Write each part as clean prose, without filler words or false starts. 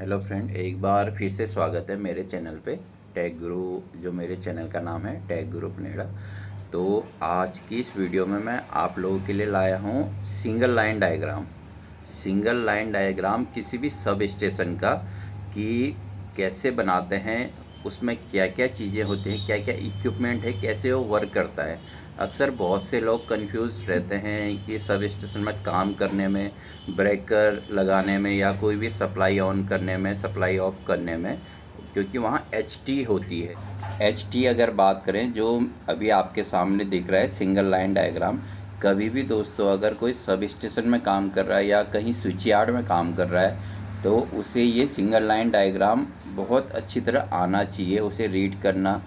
Hello friend, एक बार फिर से स्वागत है मेरे चैनल पे टेक गुरु। जो मेरे चैनल का नाम है टेक गुरु पुनेड़ा। तो आज की इस वीडियो में मैं आप लोगों के लिए लाया हूँ सिंगल लाइन डायग्राम किसी भी सब स्टेशन का कि कैसे बनाते हैं, उसमें क्या क्या चीज़ें होती हैं, क्या क्या इक्विपमेंट है, कैसे वो वर्क करता है। अक्सर बहुत से लोग कंफ्यूज रहते हैं कि सब स्टेशन में काम करने में, ब्रेकर लगाने में या कोई भी सप्लाई ऑन करने में, सप्लाई ऑफ करने में, क्योंकि वहाँ एचटी होती है। एचटी अगर बात करें, जो अभी आपके सामने दिख रहा है सिंगल लाइन डायग्राम, कभी भी दोस्तों अगर कोई सब स्टेशन में काम कर रहा है या कहीं स्विच यार्ड में काम कर रहा है तो उसे ये सिंगल लाइन डायग्राम बहुत अच्छी तरह आना चाहिए, उसे रीड करना।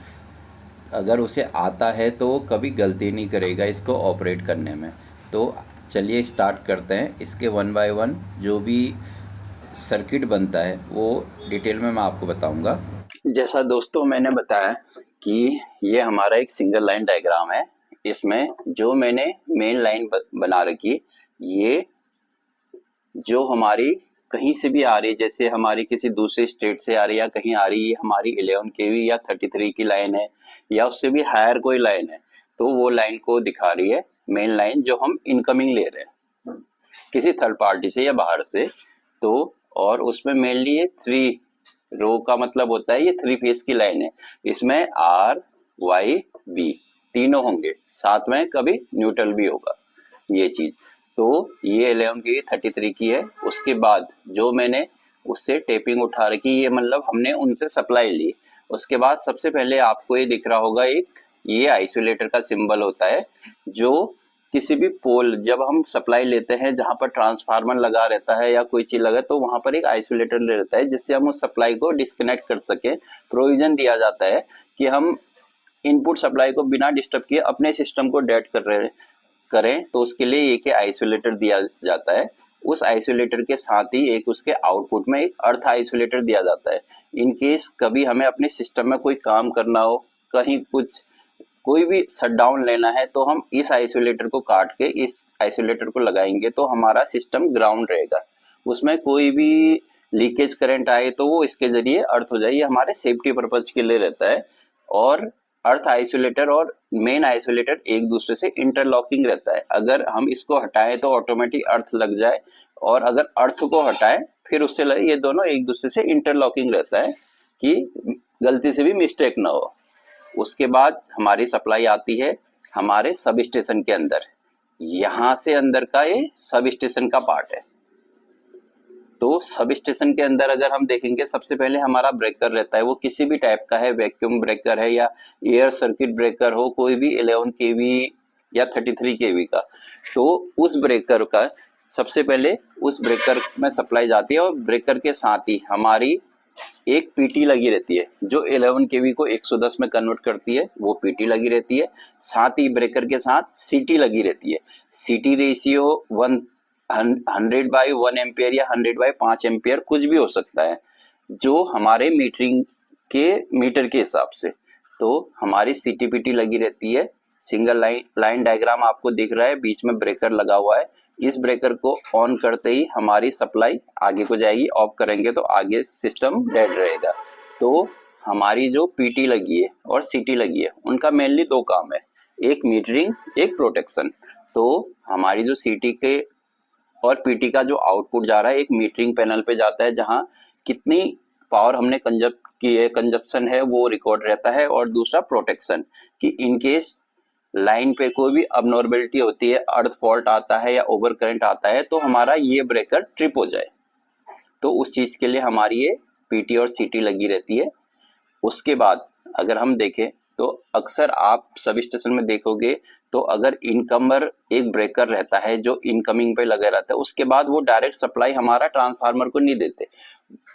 अगर उसे आता है तो कभी गलती नहीं करेगा इसको ऑपरेट करने में। तो चलिए स्टार्ट करते हैं। इसके वन बाय वन जो भी सर्किट बनता है वो डिटेल में मैं आपको बताऊंगा। जैसा दोस्तों मैंने बताया कि ये हमारा एक सिंगल लाइन डायग्राम है। इसमें जो मैंने मेन लाइन बना रखी, ये जो हमारी कहीं से भी आ रही है, जैसे हमारी किसी दूसरे स्टेट से आ रही है या कहीं आ रही है, हमारी 11 केवी या 33 की लाइन है या उससे भी हायर कोई लाइन है, तो वो लाइन को दिखा रही है मेन लाइन, जो हम इनकमिंग ले रहे हैं किसी थर्ड पार्टी से या बाहर से। तो और उसमें मेनली ये 3 रो का मतलब होता है, ये 3 फेज की लाइन है। इसमें आर वाई बी तीनों होंगे, साथ में कभी न्यूट्रल भी होगा ये चीज। तो ये 11 की 33 की है। उसके बाद जो मैंने उससे टेपिंग उठा रखी, ये मतलब हमने उनसे सप्लाई ली। उसके बाद सबसे पहले आपको ये दिख रहा होगा, एक ये आइसोलेटर का सिंबल होता है, जो किसी भी पोल जब हम सप्लाई लेते हैं जहां पर ट्रांसफार्मर लगा रहता है या कोई चीज लगा, तो वहां पर एक आइसोलेटर रहता है जिससे हम उस सप्लाई को डिस्कनेक्ट कर सके। प्रोविजन दिया जाता है कि हम इनपुट सप्लाई को बिना डिस्टर्ब किए अपने सिस्टम को डेड करें, तो उसके लिए एक आइसोलेटर दिया जाता है। उस आइसोलेटर के साथ ही एक उसके आउटपुट में एक अर्थ आइसोलेटर दिया जाता है। इन केस कभी हमें अपने सिस्टम में कोई काम करना हो, कहीं कुछ कोई भी शटडाउन लेना है, तो हम इस आइसोलेटर को काट के इस आइसोलेटर को लगाएंगे तो हमारा सिस्टम ग्राउंड रहेगा। उसमें कोई भी लीकेज करंट आए तो वो इसके जरिए अर्थ हो जाए। ये हमारे सेफ्टी पर्पज के लिए रहता है। और अर्थ आइसोलेटर और मेन आइसोलेटर एक दूसरे से इंटरलॉकिंग रहता है। अगर हम इसको हटाएं तो ऑटोमेटिक अर्थ लग जाए, और अगर अर्थ को हटाएं फिर उससे लगे, ये दोनों एक दूसरे से इंटरलॉकिंग रहता है कि गलती से भी मिस्टेक ना हो। उसके बाद हमारी सप्लाई आती है हमारे सब स्टेशन के अंदर। यहां से अंदर का ये सब स्टेशन का पार्ट है। तो सब स्टेशन के अंदर अगर हम देखेंगे, सबसे पहले हमारा ब्रेकर रहता है, वो किसी भी टाइप का है, वैक्यूम ब्रेकर है या एयर सर्किट ब्रेकर हो, कोई भी 11 केवी या 33 केवी का। तो उस ब्रेकर का सबसे पहले उस ब्रेकर में सप्लाई जाती है, और ब्रेकर के साथ ही हमारी एक पीटी लगी रहती है जो 11 केवी को 110 में कन्वर्ट करती है, वो पीटी लगी रहती है। साथ ही ब्रेकर के साथ सीटी लगी रहती है। सीटी रेशियो 100/1 एम्पियर या 100/5 एम्पियर कुछ भी हो सकता है, जो हमारे मीटरिंग के मीटर के हिसाब से। तो हमारी सीटीपीटी लगी रहती है। सिंगल लाइन डायग्राम आपको दिख रहा है, बीच में ब्रेकर लगा हुआ है। इस ब्रेकर को ऑन करते ही हमारी सप्लाई आगे को जाएगी, ऑफ करेंगे तो आगे सिस्टम डेड रहेगा। तो हमारी जो पीटी लगी है और सीटी लगी है, उनका मेनली 2 काम है, एक मीटरिंग, एक प्रोटेक्शन। तो हमारी जो सीटी के और पीटी का जो आउटपुट जा रहा है, एक मीटरिंग पैनल पे जाता है जहां कितनी पावर हमने कंजप्शन है वो रिकॉर्ड रहता है, और दूसरा प्रोटेक्शन, कि इन केस लाइन पे कोई भी अबनॉर्मेलिटी होती है, अर्थ फॉल्ट आता है या ओवर करंट आता है, तो हमारा ये ब्रेकर ट्रिप हो जाए। तो उस चीज के लिए हमारी ये पीटी और सीटी लगी रहती है। उसके बाद अगर हम देखें तो अक्सर आप सब स्टेशन में देखोगे, तो अगर इनकमर एक ब्रेकर रहता है जो इनकमिंग पे लगा रहता है, उसके बाद वो डायरेक्ट सप्लाई हमारा ट्रांसफार्मर को नहीं देते,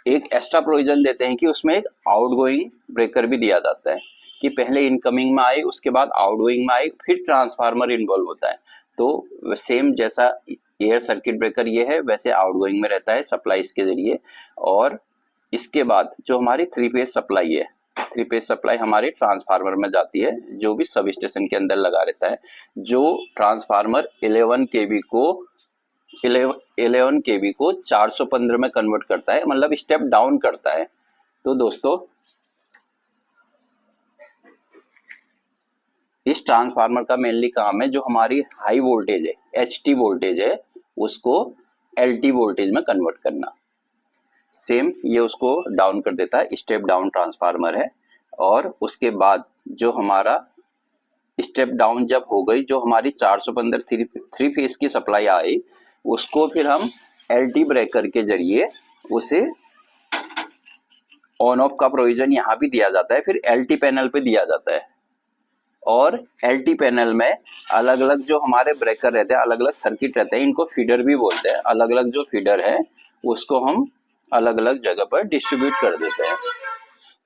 एक एक्स्ट्रा प्रोविजन देते हैं कि उसमें एक आउटगोइंग ब्रेकर भी दिया जाता है, कि पहले इनकमिंग में आए, उसके बाद आउटगोइंग में आए, फिर ट्रांसफार्मर इन्वॉल्व होता है। तो सेम जैसा एयर सर्किट ब्रेकर ये है, वैसे आउटगोइंग में रहता है सप्लाई इसके जरिए। और इसके बाद जो हमारी 3 फेज सप्लाई है, 3 फेज सप्लाई हमारे ट्रांसफार्मर में जाती है, जो भी सब स्टेशन के अंदर लगा रहता है। जो ट्रांसफार्मर 11 केवी को 11 kV को 415 में कन्वर्ट करता है, मतलब स्टेप डाउन करता है। तो दोस्तों इस ट्रांसफार्मर का मेनली काम है जो हमारी हाई वोल्टेज है, HT वोल्टेज है, उसको LT वोल्टेज में कन्वर्ट करना। सेम ये उसको डाउन कर देता है, स्टेप डाउन ट्रांसफार्मर है। और उसके बाद जो हमारा स्टेप डाउन जब हो गई, जो हमारी 415 थ्री फेज की सप्लाई आई, उसको फिर हम LT ब्रेकर के जरिए उसे ऑन ऑफ का प्रोविजन यहाँ भी दिया जाता है, फिर LT पैनल पे दिया जाता है। और LT पैनल में अलग अलग जो हमारे ब्रेकर रहते हैं, अलग अलग सर्किट रहते हैं, इनको फीडर भी बोलते हैं। अलग अलग जो फीडर है उसको हम अलग अलग जगह पर डिस्ट्रीब्यूट कर देते हैं।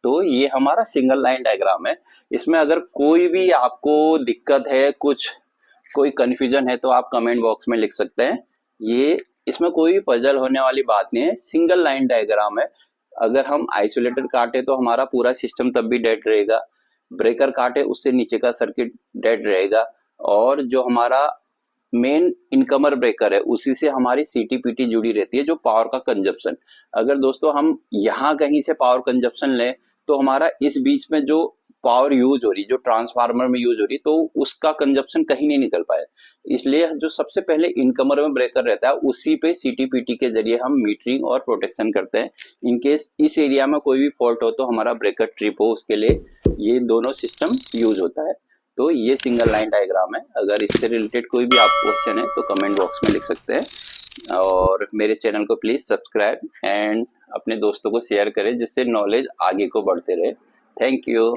तो ये हमारा सिंगल लाइन डायग्राम है। इसमें अगर कोई भी आपको दिक्कत है, कोई कंफ्यूजन है, तो आप कमेंट बॉक्स में लिख सकते हैं। ये इसमें कोई भी पजल होने वाली बात नहीं है, सिंगल लाइन डायग्राम है। अगर हम आइसोलेटर काटे तो हमारा पूरा सिस्टम तब भी डेड रहेगा, ब्रेकर काटे उससे नीचे का सर्किट डेड रहेगा, और जो हमारा मेन इनकमर ब्रेकर है उसी से हमारी CTPT जुड़ी रहती है, जो पावर का कंजप्शन। अगर दोस्तों हम यहाँ कहीं से पावर कंजप्शन लें तो हमारा इस बीच में जो पावर यूज हो रही, जो ट्रांसफार्मर में यूज हो रही, तो उसका कंजप्शन कहीं नहीं निकल पाए। इसलिए जो सबसे पहले इनकमर में ब्रेकर रहता है उसी पे CTPT के जरिए हम मीटरिंग और प्रोटेक्शन करते हैं। इनकेस इस एरिया में कोई भी फॉल्ट हो तो हमारा ब्रेकर ट्रिप हो, उसके लिए ये दोनों सिस्टम यूज होता है। तो ये सिंगल लाइन डायग्राम है। अगर इससे रिलेटेड कोई भी आप क्वेश्चन है तो कमेंट बॉक्स में लिख सकते हैं। और मेरे चैनल को प्लीज सब्सक्राइब एंड अपने दोस्तों को शेयर करें, जिससे नॉलेज आगे को बढ़ते रहे। Thank you.